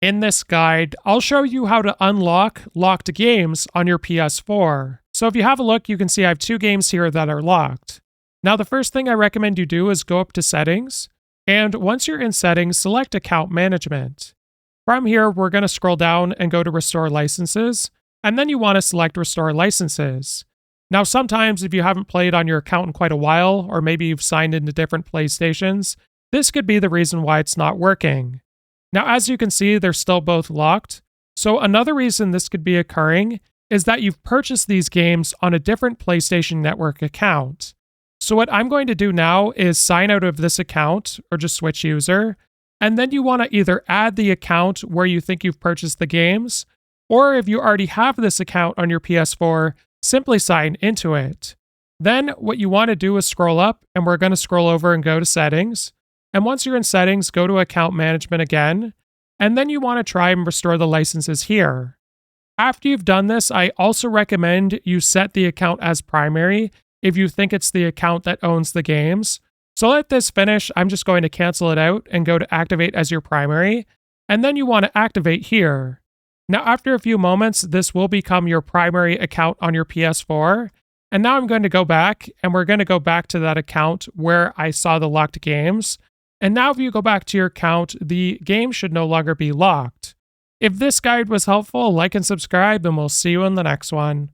In this guide, I'll show you how to unlock locked games on your PS4. So if you have a look, you can see I have two games here that are locked. Now the first thing I recommend you do is go up to Settings, and once you're in Settings, select Account Management. From here, we're going to scroll down and go to Restore Licenses, and then you want to select Restore Licenses. Now sometimes if you haven't played on your account in quite a while, or maybe you've signed into different PlayStations, this could be the reason why it's not working. Now, as you can see, they're still both locked. So another reason this could be occurring is that you've purchased these games on a different PlayStation Network account. So what I'm going to do now is sign out of this account or just switch user. And then you want to either add the account where you think you've purchased the games, or if you already have this account on your PS4, simply sign into it. Then what you want to do is scroll up, and we're going to scroll over and go to Settings. And once you're in Settings, go to Account Management again, and then you want to try and restore the licenses here. After you've done this, I also recommend you set the account as primary if you think it's the account that owns the games. So let this finish. I'm just going to cancel it out and go to Activate as your primary, and then you want to activate here. Now after a few moments, this will become your primary account on your PS4. And now I'm going to go back, and we're going to go back to that account where I saw the locked games. And now if you go back to your account, the game should no longer be locked. If this guide was helpful, like and subscribe, and we'll see you in the next one.